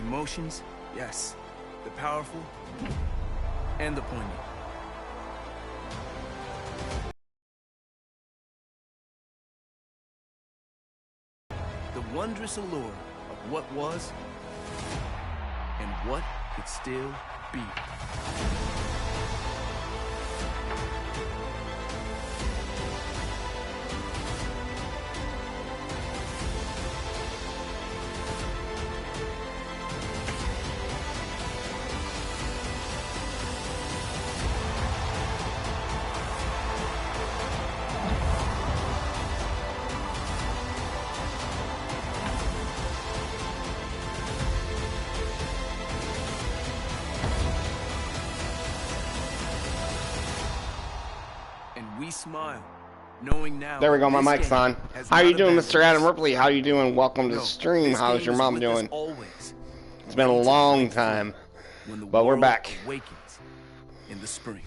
Emotions, yes. The powerful and the poignant. The wondrous allure of what was and what could still be. Smile, knowing now. There we go, my mic's on. How you doing, Mr. Adam Ripley? How you doing? Welcome to the stream. How's your mom doing? It's been a long time, but we're back. Awakens in the spring.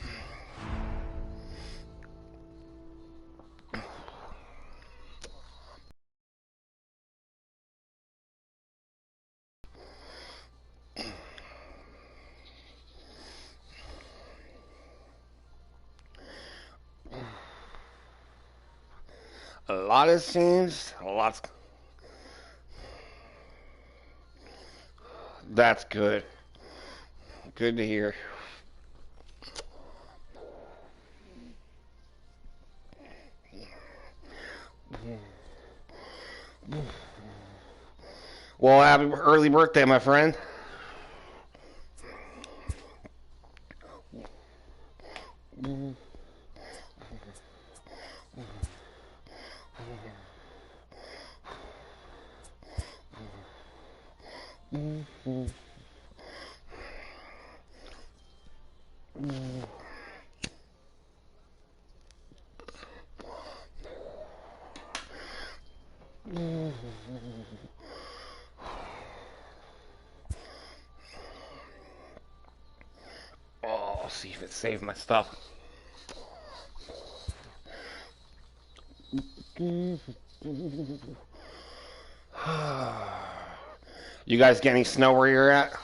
A lot of scenes, lots. That's good. Good to hear. Well, happy early birthday, my friend. Oh, I'll see if it saved my stuff. You guys get any snow where you're at?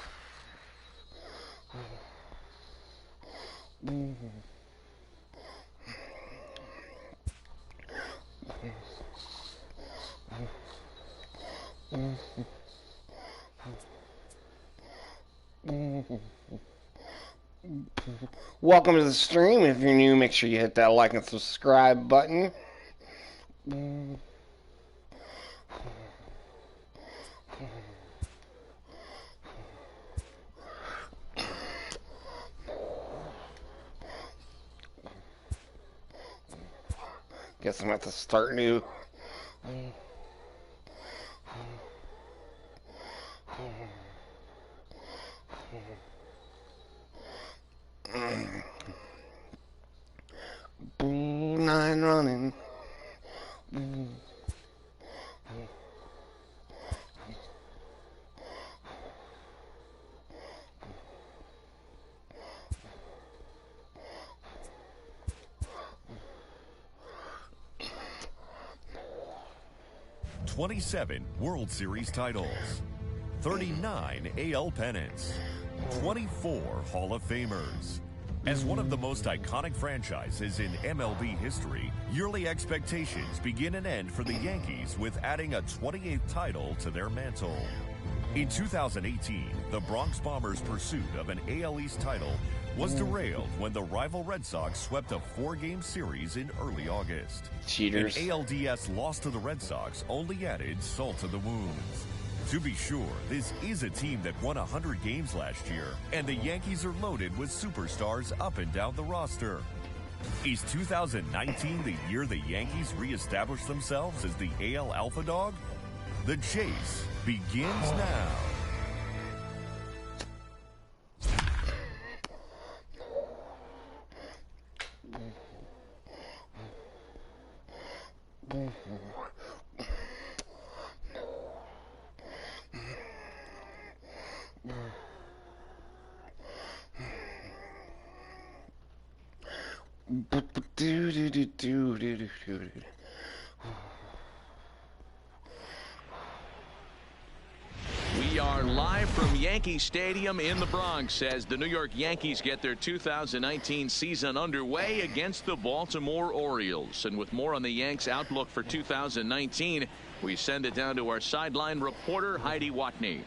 Welcome to the stream. If you're new, make sure you hit that like and subscribe button. Guess I'm going to have to start new. Blue line running. "27 World Series titles, 39 AL pennants, 24 Hall of Famers. As one of the most iconic franchises in MLB history, yearly expectations begin and end for the Yankees with adding a 28th title to their mantle. In 2018, the Bronx Bombers' pursuit of an AL East title was derailed when the rival Red Sox swept a 4-game series in early August. Cheaters. An ALDS loss to the Red Sox only added salt to the wounds. To be sure, this is a team that won 100 games last year, and the Yankees are loaded with superstars up and down the roster. Is 2019 the year the Yankees reestablish themselves as the AL Alpha Dog? The chase begins now. We are live from Yankee Stadium in the Bronx as the New York Yankees get their 2019 season underway against the Baltimore Orioles. And with more on the Yanks' outlook for 2019, we send it down to our sideline reporter, Heidi Watney.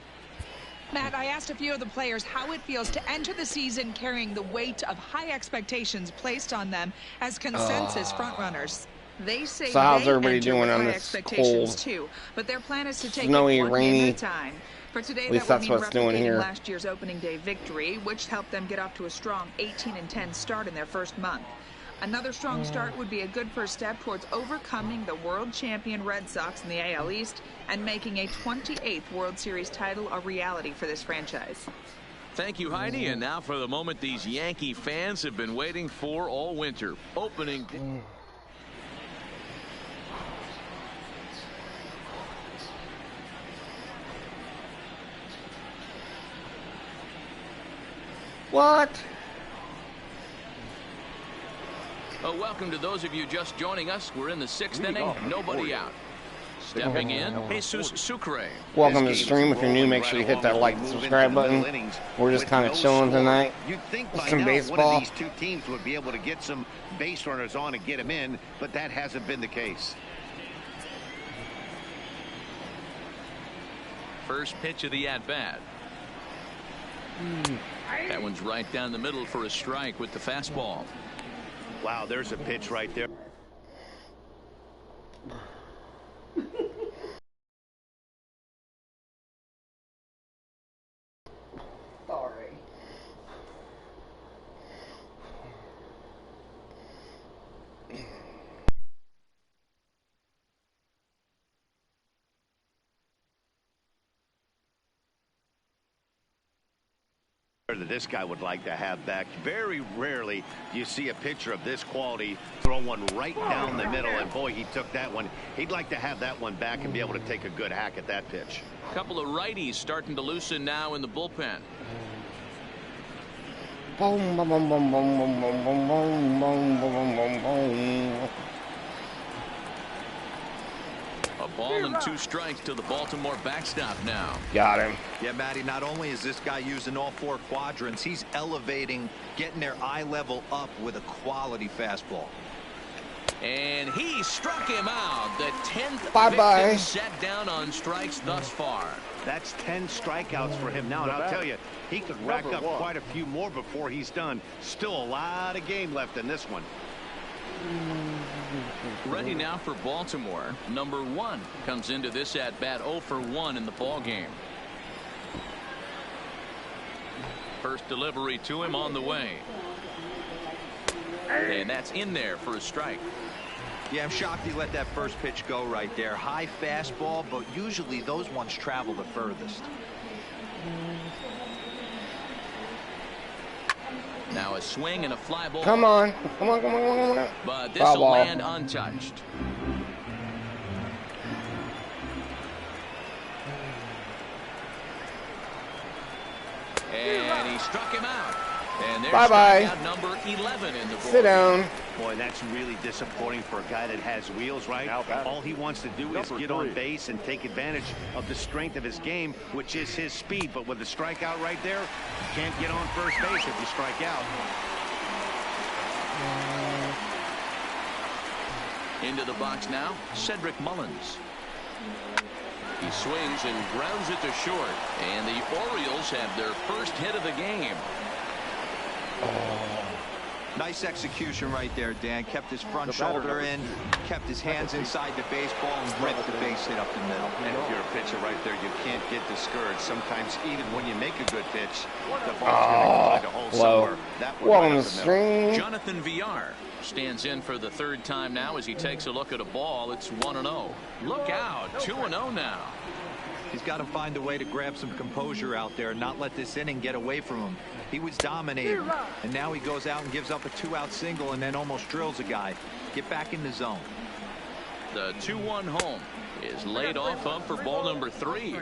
Matt, I asked a few of the players how it feels to enter the season carrying the weight of high expectations placed on them as consensus frontrunners. They say so how's they everybody enter doing with on high this expectations cold, too, but their plan is to take snowy, it one rainy, game at a time. For today, at least that would that's mean what it's doing replicating here. last year's opening day victory, which helped them get off to a strong 18-10 start in their first month. Another strong start would be a good first step towards overcoming the world champion Red Sox in the AL East and making a 28th World Series title a reality for this franchise. Thank you, Heidi. And now for the moment these Yankee fans have been waiting for all winter. Opening. What? Welcome to those of you just joining us. We're in the 6th inning. Nobody out. Stepping in, Jesus Sucre. Welcome to the stream. If you're new, make sure you hit that like and subscribe button. We're just kind of chilling tonight. You'd think by Some now baseball. one of these two teams would be able to get some base runners on and get them in, but that hasn't been the case. First pitch of the at-bat. That one's right down the middle for a strike with the fastball. Wow, there's a pitch right there. Sorry. That this guy would like to have back. Very rarely do you see a pitcher of this quality throw one right down the middle, and boy, he took that one. He'd like to have that one back and be able to take a good hack at that pitch. A couple of righties starting to loosen now in the bullpen. Boom, boom, boom, boom, boom, boom, boom, boom, boom, boom, boom, boom, boom. A ball and 2 strikes to the Baltimore backstop now. Got him. Yeah, Matty, not only is this guy using all 4 quadrants, he's elevating, getting their eye level up with a quality fastball. And he struck him out. The 10th Bye-bye. set down on strikes thus far. That's 10 strikeouts for him now, and I'll tell you, he could rack up quite a few more before he's done. Still a lot of game left in this one. Ready now for Baltimore. Number 1 comes into this at bat 0 for 1 in the ball game. First delivery to him on the way. And that's in there for a strike. Yeah, I'm shocked he let that first pitch go right there. High fastball, but usually those ones travel the furthest. Now a swing and a fly ball. Come on. Come on, come on, come on. But this will ball. land untouched. And he struck him out. And there's strikeout number 11 in the ball. Sit down. Boy, that's really disappointing for a guy that has wheels, right? All he wants to do is get on base and take advantage of the strength of his game, which is his speed. But with the strikeout right there, you can't get on first base if you strike out. Into the box now, Cedric Mullins. He swings and grounds it to short. And the Orioles have their first hit of the game. Nice execution right there, Dan. Kept his front shoulder in, kept his hands inside the baseball, and ripped the base hit up the middle. And if you're a pitcher right there, you can't get discouraged. Sometimes even when you make a good pitch, the ball's going to find a hole somewhere. That one right up the middle. Jonathan Villar stands in for the 3rd time now as he takes a look at a ball. It's 1-0. Look out, 2-0 now. He's got to find a way to grab some composure out there and not let this inning get away from him. He was dominating, and now he goes out and gives up a 2-out single and then almost drills a guy. Get back in the zone. The 2-1 home is laid off up for ball number 3.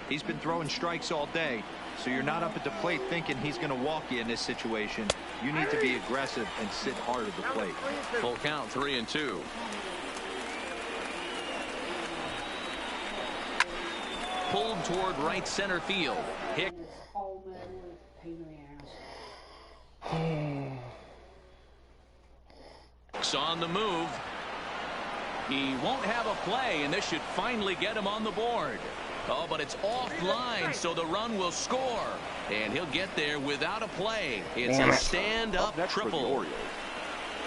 He's been throwing strikes all day, so you're not up at the plate thinking he's going to walk you in this situation. You need to be aggressive and sit hard at the plate. Full count, 3-2. pulled toward right center field. Hicks on the move. He won't have a play, and this should finally get him on the board. Oh, but it's offline, so the run will score. And he'll get there without a play. It's a stand-up triple.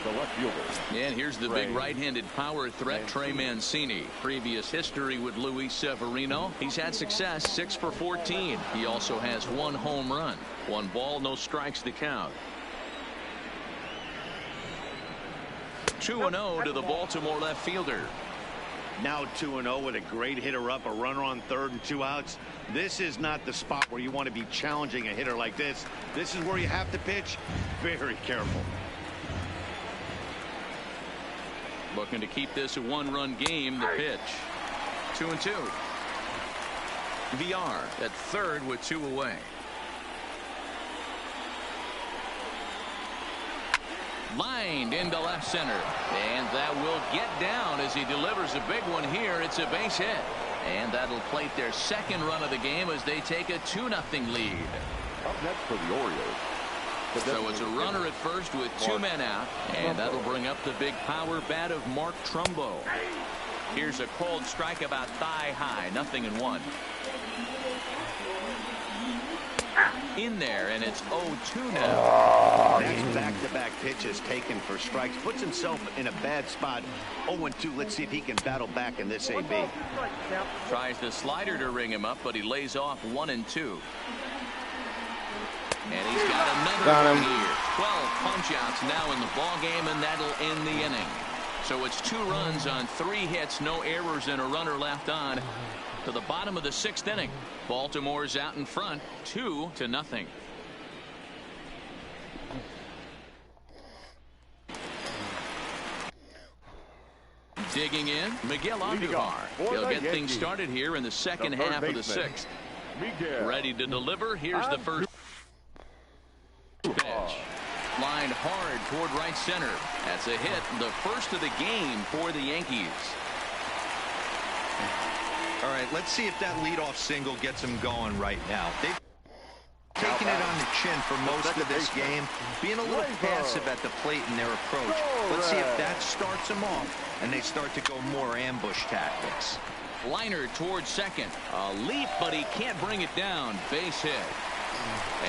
The left fielder. And here's the big right-handed power threat, Trey Mancini. Previous history with Luis Severino. He's had success, 6 for 14. He also has 1 home run. 1 ball, no strikes to count. 2-0 to the Baltimore left fielder. Now 2-0 with a great hitter up, a runner on third and 2 outs. This is not the spot where you want to be challenging a hitter like this. This is where you have to pitch very careful. Looking to keep this a 1-run game. The pitch. 2-2. VR at third with 2 away. Lined into left center, and that will get down as he delivers a big one here. It's a base hit, and that'll plate their 2nd run of the game as they take a 2-0 lead. Up next for the Orioles. So it's a runner at first with 2 men out, and that'll bring up the big power bat of Mark Trumbo. Here's a cold strike about thigh high, 0-1. In there, and it's 0-2 now. That's back-to-back pitches taken for strikes. Puts himself in a bad spot. 0-2. Let's see if he can battle back in this AB. Tries the slider to ring him up, but he lays off 1-2. And he's got another one here. 12 punch-outs now in the ball game, and that'll end the inning. So it's 2 runs on 3 hits, no errors, and a runner left on. To the bottom of the 6th inning. Baltimore's out in front, 2-0. Digging in, Miguel Andujar. He'll get things started here in the 2nd half of the 6th. Ready to deliver. Here's the first pitch. Lined hard toward right center. That's a hit, the first of the game for the Yankees. All right, let's see if that leadoff single gets them going right now. They've taken it on the chin for most of this game, being a little passive at the plate in their approach. Let's see if that starts them off, and they start to go more ambush tactics. Liner towards second. A leap, but he can't bring it down. Base hit.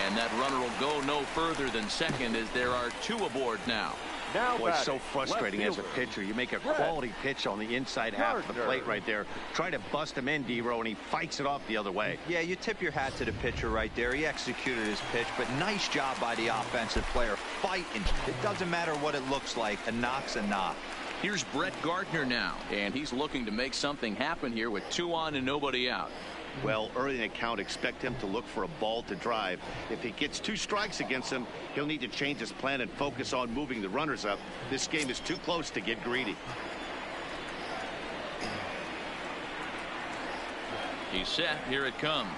And that runner will go no further than second as there are 2 aboard now. Boy, it's so frustrating as a pitcher. You make a quality pitch on the inside half of the plate right there. Try to bust him in, D-Row, and he fights it off the other way. Yeah, you tip your hat to the pitcher right there. He executed his pitch, but nice job by the offensive player fighting. It doesn't matter what it looks like. A knock's a knock. Here's Brett Gardner now, and he's looking to make something happen here with 2 on and nobody out. Well, early in the count, expect him to look for a ball to drive. If he gets 2 strikes against him, he'll need to change his plan and focus on moving the runners up. This game is too close to get greedy. He's set. Here it comes.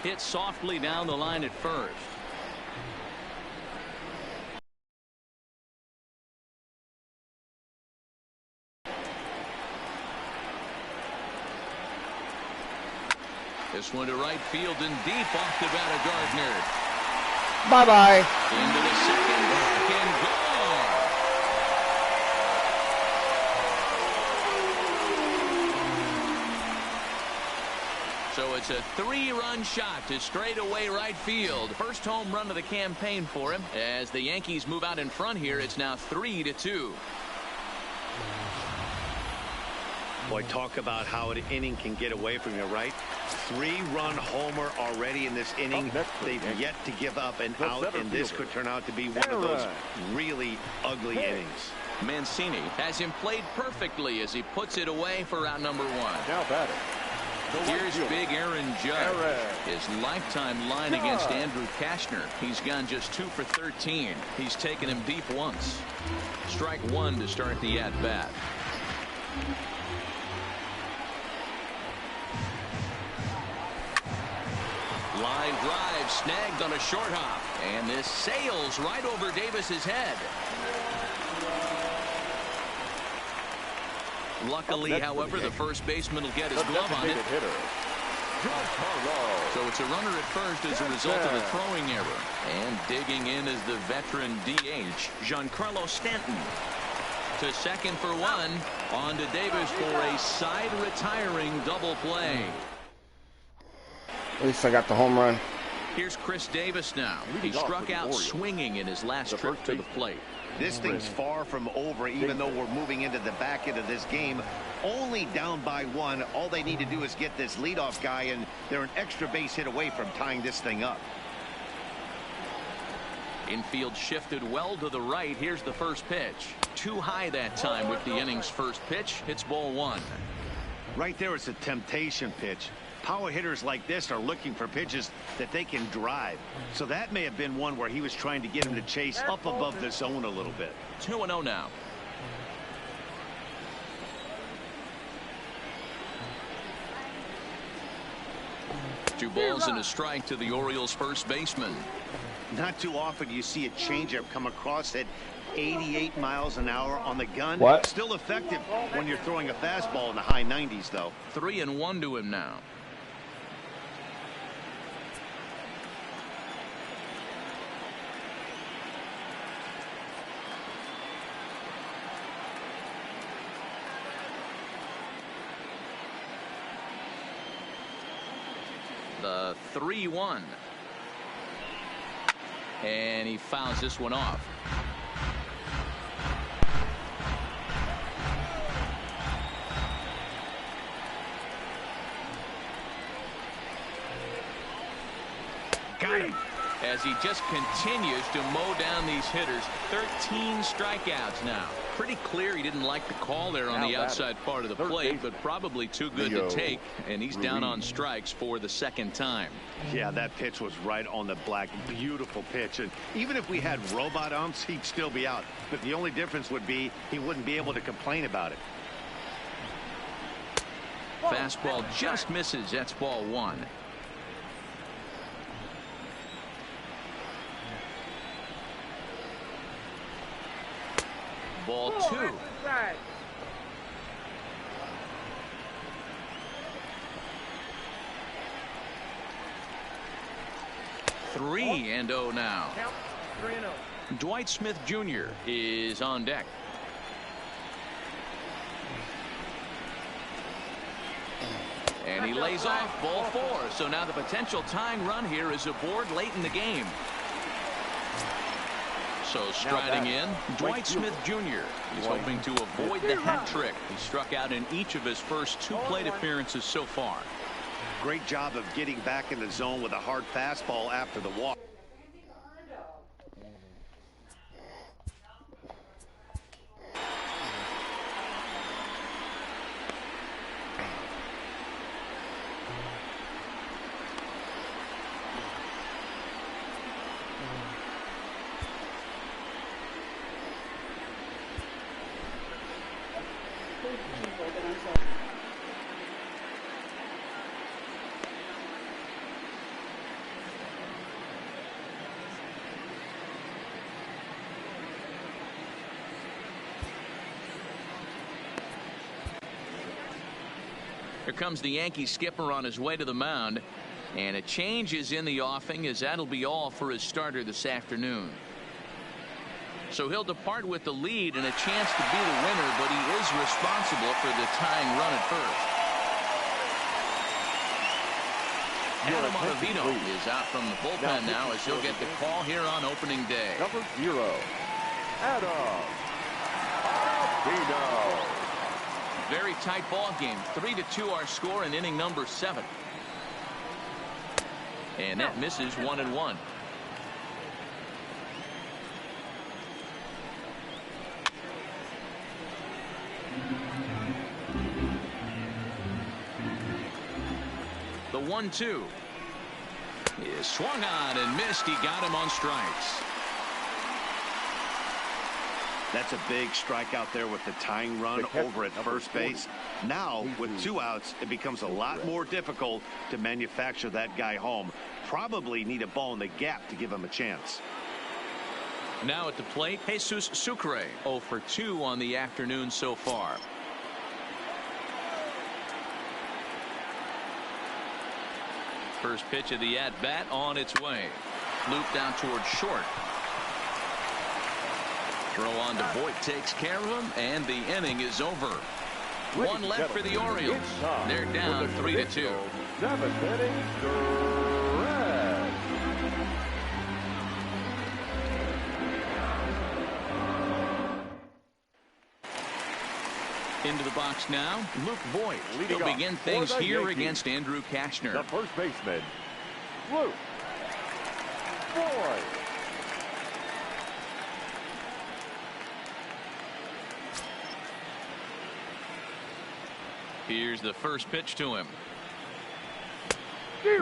Hit softly down the line at first. This one to right field and deep off the bat of Gardner. Bye-bye. Into the second deck and gone. So it's a 3-run shot to straightaway right field. First home run of the campaign for him. As the Yankees move out in front here, it's now 3-2. Boy, talk about how an inning can get away from you, right? 3-run homer already in this inning. They've yet to give up an out, and this could turn out to be one of those really ugly innings. Mancini has him played perfectly as he puts it away for out number 1. Now batting. Here's big Aaron Judge. His lifetime line against Andrew Kashner. He's gone just 2 for 13. He's taken him deep once. Strike 1 to start the at-bat. Line drive snagged on a short hop, and this sails right over Davis's head. Luckily, however, the first baseman will get his glove on it. So it's a runner at first as a result of the throwing error. And digging in is the veteran DH, Giancarlo Stanton. To second for one. On to Davis for a side retiring double play. At least I got the home run. Here's Chris Davis now. He struck out swinging in his last trip to the plate. This thing's far from over, even though we're moving into the back end of this game. Only down by one. All they need to do is get this leadoff guy, and they're an extra base hit away from tying this thing up. Infield shifted well to the right. Here's the first pitch. Too high that time with the inning's first pitch. It's ball one. Right there, it's a temptation pitch. Power hitters like this are looking for pitches that they can drive. So that may have been one where he was trying to get him to chase up above the zone a little bit. 2-0 now. Two balls and a strike to the Orioles first baseman. Not too often you see a changeup come across at 88 miles an hour on the gun. What? Still effective when you're throwing a fastball in the high 90s, though. 3-1 to him now. The 3-1. And he fouls this one off. Got him. As he just continues to mow down these hitters. 13 strikeouts now. Pretty clear he didn't like the call there on the outside part of the plate, but probably too good to take, and he's down on strikes for the second time. Yeah, that pitch was right on the black. Beautiful pitch, and even if we had robot umps, he'd still be out, but the only difference would be he wouldn't be able to complain about it. Fastball just misses. That's ball one. Ball two. Three and 0 now. Dwight Smith Jr. is on deck. And he lays off ball four. So now the potential tying run here is aboard late in the game. So striding in, Dwight Smith Jr. He's hoping to avoid the hat trick. He struck out in each of his first two plate appearances so far. Great job of getting back in the zone with a hard fastball after the walk. Here comes the Yankee skipper on his way to the mound, and a change is in the offing, as that'll be all for his starter this afternoon. So he'll depart with the lead and a chance to be the winner, but he is responsible for the tying run at first. Adam Ottavino is out from the bullpen now as he'll get the call here on opening day. Number 0, Adam Ottavino. Very tight ball game. 3-2 our score in inning number 7. And that misses 1-1. The 1-2 is swung on and missed. He got him on strikes. That's a big strikeout there with the tying run over at first base. Now, with 2 outs, it becomes a lot more difficult to manufacture that guy home. Probably need a ball in the gap to give him a chance. Now at the plate, Jesus Sucre, 0 for 2 on the afternoon so far. First pitch of the at-bat on its way. Looped out towards short. Throw on to Voit takes care of him, and the inning is over. One left for the Orioles. They're down 3-2. 7th inning, Red. Into the box now, Luke Voit. He'll begin things here against Andrew Kashner. The first baseman, Luke Voit. Here's the first pitch to him.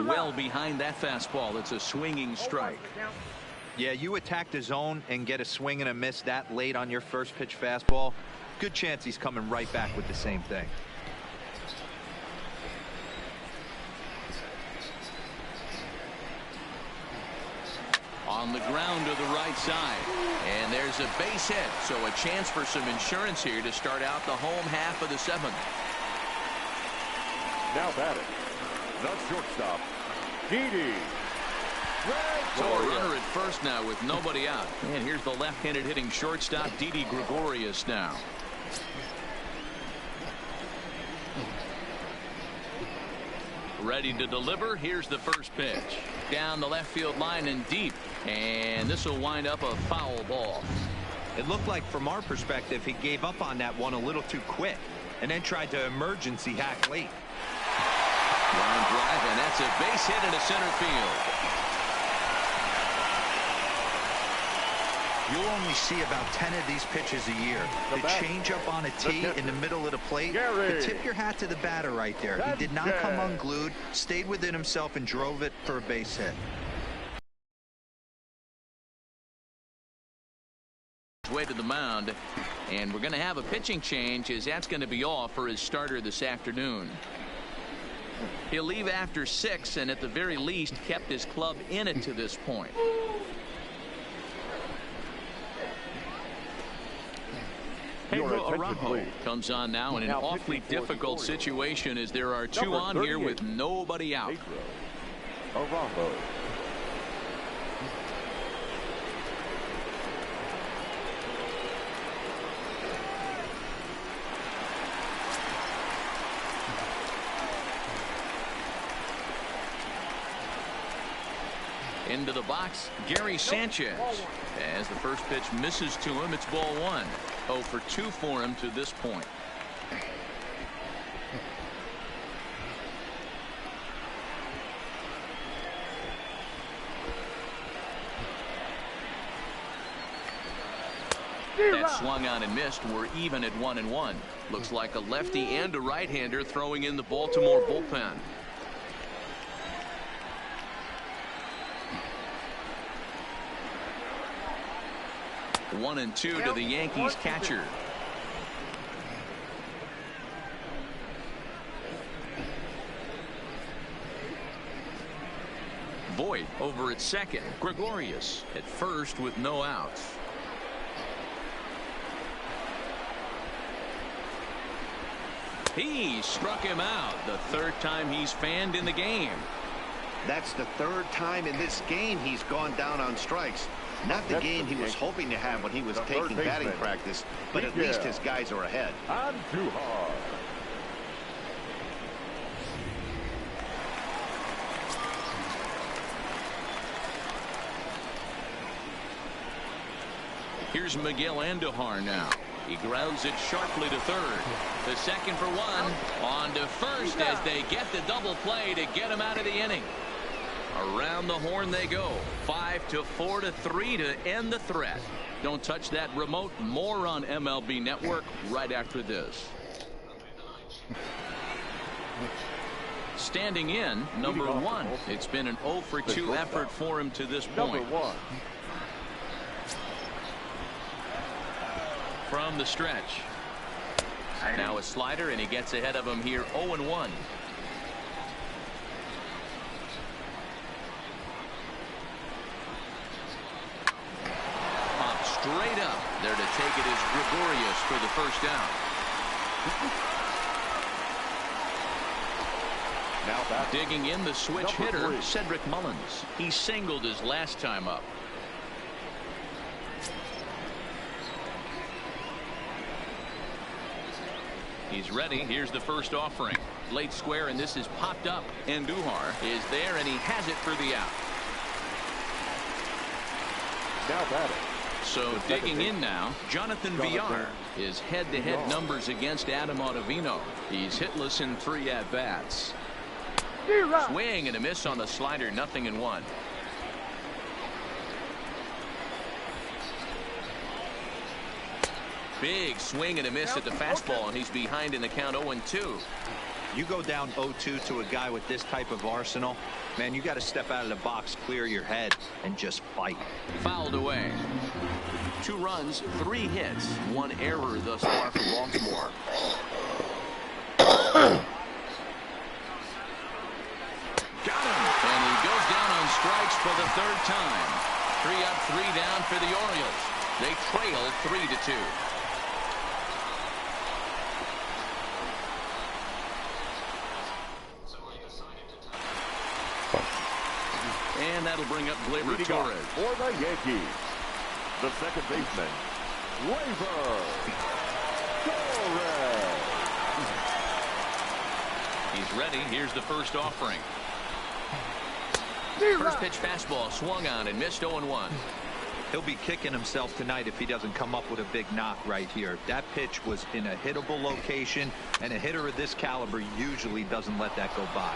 Well behind that fastball. It's a swinging strike. Yeah, you attack the zone and get a swing and a miss that late on your first pitch fastball. Good chance he's coming right back with the same thing. On the ground to the right side. And there's a base hit. So a chance for some insurance here to start out the home half of the 7th. Now batting, the shortstop, Didi. So a runner at first now with nobody out. And here's the left-handed hitting shortstop, Didi Gregorius now. Ready to deliver. Here's the first pitch. Down the left field line and deep. And this will wind up a foul ball. It looked like from our perspective he gave up on that one a little too quick and then tried to emergency hack late. Line drive, and that's a base hit into center field. You'll only see about 10 of these pitches a year. The changeup on a tee in the middle of the plate. But tip your hat to the batter right there. He did not come unglued, stayed within himself, and drove it for a base hit. Way to the mound, and we're going to have a pitching change as that's going to be off for his starter this afternoon. He'll leave after 6 and at the very least kept his club in it to this point. Pedro Araujo comes on now in an awfully difficult situation as there are 2 on here with nobody out. Araujo. Into the box, Gary Sanchez. As the first pitch misses to him, it's ball 1. 0 for 2 for him to this point. That swung on and missed. We're even at 1-1. Looks like a lefty and a right-hander throwing in the Baltimore bullpen. 1-2 to the Yankees catcher. Voit over at second. Gregorius at first with no outs. He struck him out. The 3rd time he's fanned in the game. That's the 3rd time in this game he's gone down on strikes. Not the game he was hoping to have when he was taking batting practice, but at least his guys are ahead. On too hard. Here's Miguel Andujar now. He grounds it sharply to 3rd. The second for 1. On to first as they get the double play to get him out of the inning. Around the horn they go. 5-4 to 3 to end the threat. Don't touch that remote. More on MLB Network right after this. Standing in, number 1. It's been an 0 for 2 effort for him to this point. Number 1. From the stretch. Now a slider, and he gets ahead of him here. 0-1. Straight up. There to take it is Gregorius for the first down. Now bat. Digging in, the switch hitter, 3. Cedric Mullins. He singled his last time up. He's ready. Here's the first offering. Late square, and this is popped up. And Duhar is there, and he has it for the out. Now batting. So digging in now, Jonathan Villar. His head-to-head numbers against Adam Ottavino. He's hitless in 3 at-bats. Swing and a miss on the slider, 0-1. Big swing and a miss at the fastball, and he's behind in the count 0-2. You go down 0-2 to a guy with this type of arsenal, man, you got to step out of the box, clear your head, and just fight. Fouled away. 2 runs, 3 hits, 1 error thus far for Baltimore. Got him, and he goes down on strikes for the 3rd time. 3 up, 3 down for the Orioles. They trail 3-2. And that'll bring up Gleyber Torres. For the Yankees, the second baseman, Gleyber Torres. He's ready. Here's the first offering. First pitch fastball swung on and missed 0-1. He'll be kicking himself tonight if he doesn't come up with a big knock right here. That pitch was in a hittable location, and a hitter of this caliber usually doesn't let that go by.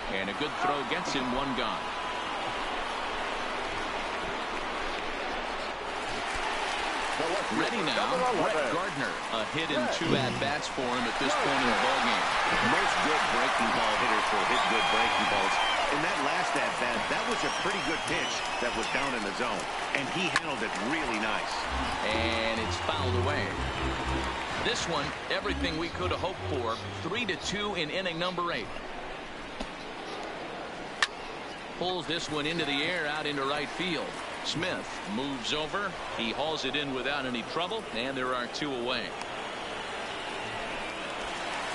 And a good throw gets him 1 gone. Ready now, Brett Gardner. A hit in 2 at-bats for him at this point in the ballgame. Most good breaking ball hitters will hit good breaking balls. In that last at-bat, that was a pretty good pitch that was down in the zone. And he handled it really nice. And it's fouled away. This one, everything we could have hoped for. 3-2 in inning number 8. Pulls this one into the air out into right field. Smith moves over. He hauls it in without any trouble, and there are 2 away.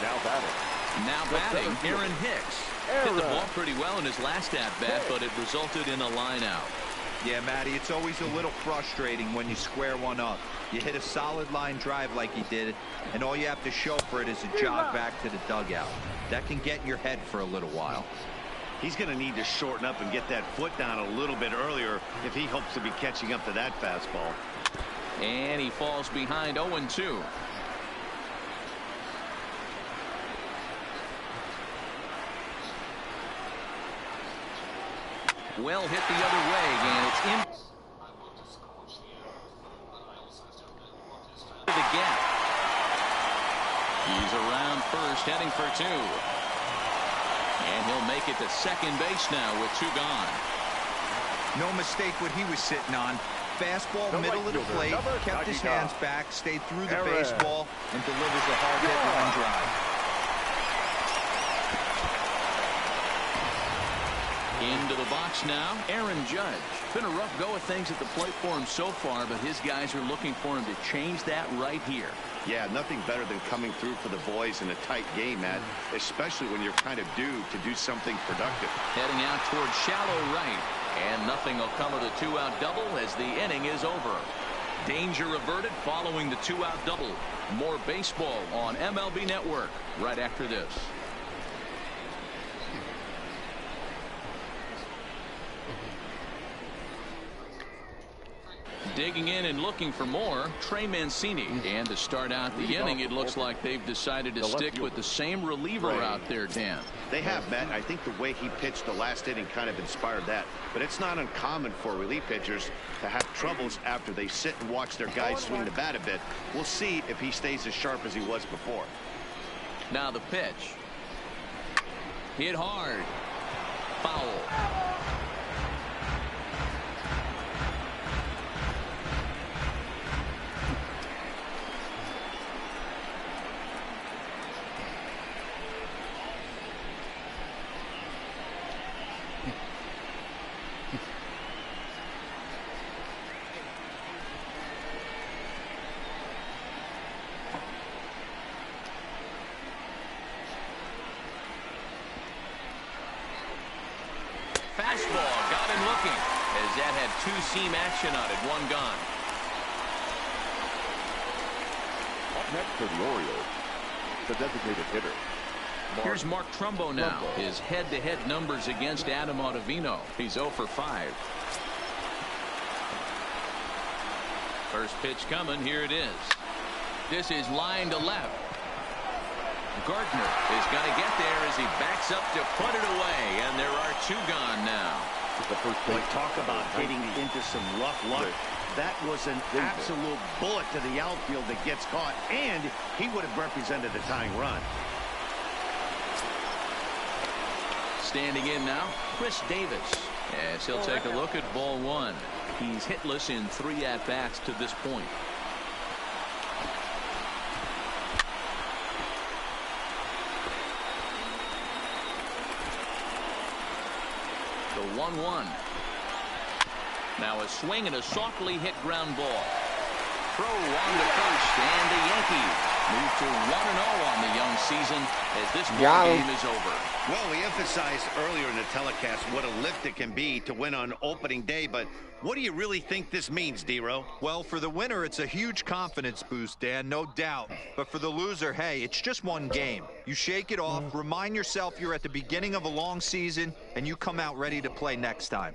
Now batting, Aaron Hicks. Hit the ball pretty well in his last at-bat, but it resulted in a line out. Yeah, Matty, it's always a little frustrating when you square one up. You hit a solid line drive like he did, and all you have to show for it is a jog back to the dugout. That can get in your head for a little while. He's going to need to shorten up and get that foot down a little bit earlier if he hopes to be catching up to that fastball. And he falls behind 0-2. Well hit the other way, and it's in the gap. He's around first, heading for 2. And he'll make it to second base now with 2 gone. No mistake what he was sitting on. Fastball, middle of the plate, kept his hands back, stayed through the baseball, and delivers a hard hit line drive. Into the box now, Aaron Judge. Been a rough go of things at the plate for him so far, but his guys are looking for him to change that right here. Yeah, nothing better than coming through for the boys in a tight game, Matt, especially when you're kind of due to do something productive. Heading out towards shallow right, and nothing will come of the 2-out double as the inning is over. Danger averted following the 2-out double. More baseball on MLB Network right after this. Digging in and looking for more, Trey Mancini. And to start out the inning, it looks like they've decided to stick with the same reliever out there, Dan. They have, Matt. I think the way he pitched the last inning kind of inspired that. But it's not uncommon for relief pitchers to have troubles after they sit and watch their guys swing the bat a bit. We'll see if he stays as sharp as he was before. Now the pitch. Hit hard. Foul. fastball got him looking, as that had two-seam action on it, one gone. Up next for the Orioles, the designated hitter. Here's Mark Trumbo now. His head-to-head numbers against Adam Ottavino. He's 0 for 5. First pitch coming. Here it is. This is line to left. Gardner is going to get there as he backs up to put it away, and there are two gone now. Boy, talk about hitting into some rough luck. That was an absolute bullet to the outfield that gets caught, and he would have represented a tying run. Standing in now, Chris Davis, as he'll take a look at ball one. He's hitless in 3 at-bats to this point. The 1-1. Now a swing and a softly hit ground ball. Throw on to first, and the Yankees move to 1-0 on the young season as this ball game is over. Well, we emphasized earlier in the telecast what a lift it can be to win on opening day, but what do you really think this means, D-Row? Well, for the winner, it's a huge confidence boost, Dan, no doubt. But for the loser, hey, it's just one game. You shake it off, remind yourself you're at the beginning of a long season, and you come out ready to play next time.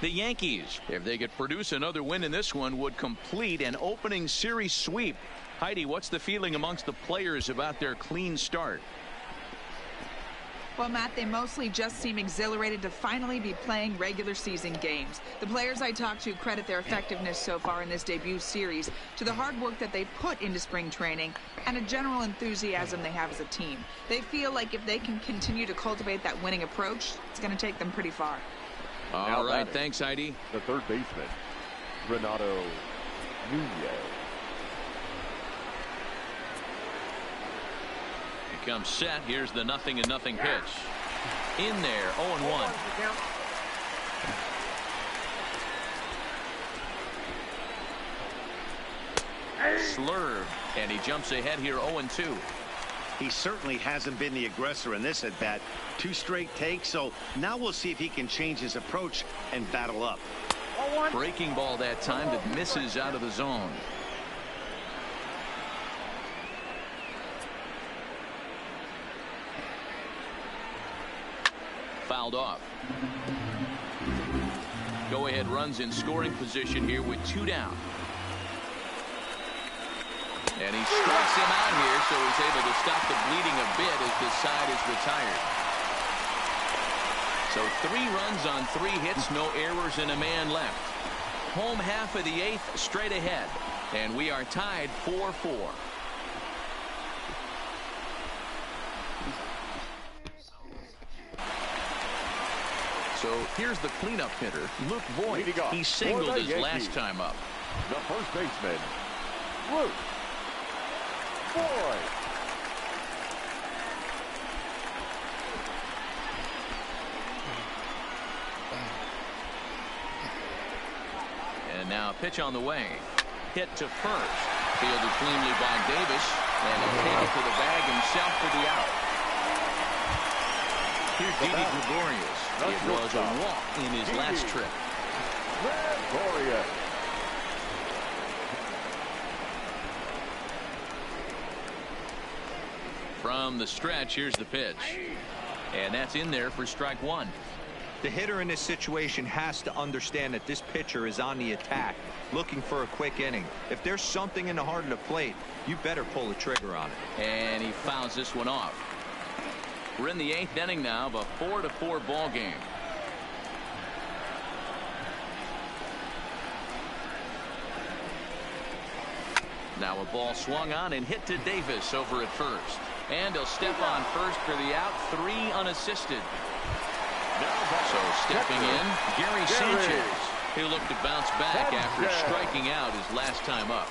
The Yankees, if they could produce another win in this one, would complete an opening series sweep. Heidi, what's the feeling amongst the players about their clean start? Well, Matt, they mostly just seem exhilarated to finally be playing regular season games. The players I talked to credit their effectiveness so far in this debut series to the hard work that they've put into spring training and a general enthusiasm they have as a team. They feel like if they can continue to cultivate that winning approach, it's going to take them pretty far. All right, thanks, Heidi. The third baseman, Renato Nunez. He comes set. Here's the 0-0 pitch. In there, 0-1. Slurve, and he jumps ahead here, 0-2. He certainly hasn't been the aggressor in this at bat. 2 straight takes, so now we'll see if he can change his approach and battle up. Breaking ball that time that misses out of the zone. Fouled off. Go ahead runs in scoring position here with 2 down. And he strikes him out here, so he's able to stop the bleeding a bit as this side is retired. So 3 runs on 3 hits, no errors, and a man left. Home half of the 8th, straight ahead. And we are tied 4-4. So here's the cleanup hitter, Luke Voigt. He singled his last time up. The first baseman, Luke Voigt. And now pitch on the way. Hit to first. Fielded cleanly by Davis. And he'll take it to the bag himself for the out. Here's Didi Gregorius. It was a walk in his last trip. Gregorius. From the stretch, here's the pitch. And that's in there for strike one. The hitter in this situation has to understand that this pitcher is on the attack, looking for a quick inning. If there's something in the heart of the plate, you better pull the trigger on it. And he fouls this one off. We're in the 8th inning now of a 4-4 ball game. Now a ball swung on and hit to Davis over at first. And he'll step on first for the out, 3 unassisted. So stepping in, Gary Sanchez. He'll look to bounce back after striking out his last time up.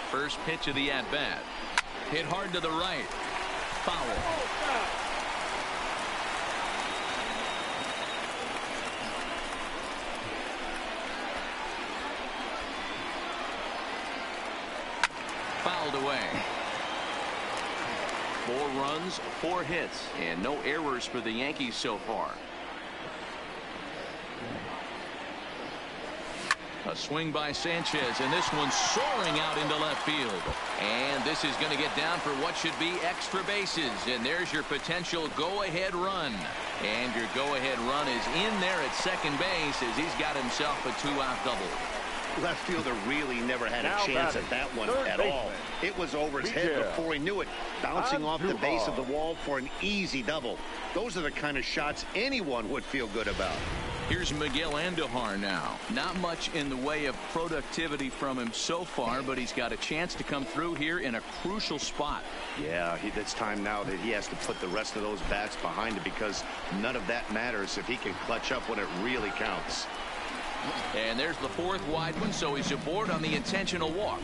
First pitch of the at-bat. Hit hard to the right. Foul. Fouled away. 4 runs, 4 hits, and no errors for the Yankees so far. A swing by Sanchez, and this one's soaring out into left field. And this is going to get down for what should be extra bases. And there's your potential go-ahead run. And your go-ahead run is in there at second base as he's got himself a 2-out double. Left fielder really never had a chance at that one at all. It was over his head before he knew it, bouncing off the base of the wall for an easy double. Those are the kind of shots anyone would feel good about. Here's Miguel Andujar now. Not much in the way of productivity from him so far, but he's got a chance to come through here in a crucial spot. Yeah, it's time now that he has to put the rest of those bats behind it, because none of that matters if he can clutch up when it really counts. And there's the 4th wide one, so he's aboard on the intentional walk.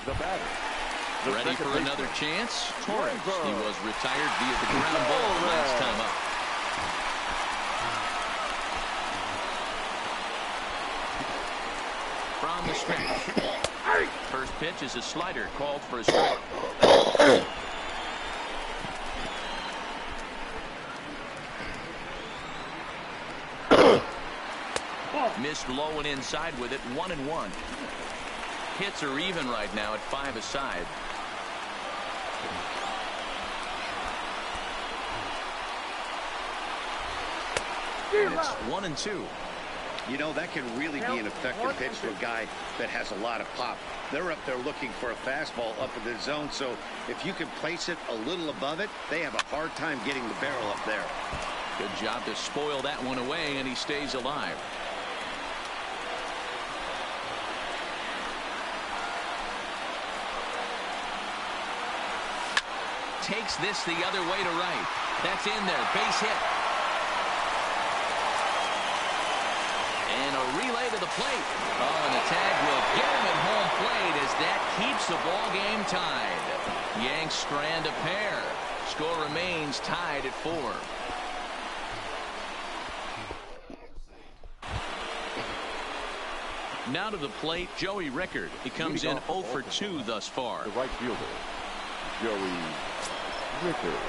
The batter. Ready for another chance? Torres. He was retired via the ground ball last time up. From the stretch. First pitch is a slider called for a strike. Missed low and inside with it, 1-1. Hits are even right now at 5 aside. And it's 1-2. You know, that can really be an effective pitch to a guy that has a lot of pop. They're up there looking for a fastball up in the zone, so if you can place it a little above it, they have a hard time getting the barrel up there. Good job to spoil that one away, and he stays alive. Takes this the other way to right. That's in there. Base hit. And a relay to the plate. Oh, and the tag will get him at home plate as that keeps the ball game tied. Yanks strand a pair. Score remains tied at 4. Now to the plate, Joey Rickard. He comes in 0 for 2 thus far. The right fielder, Joey Rickard.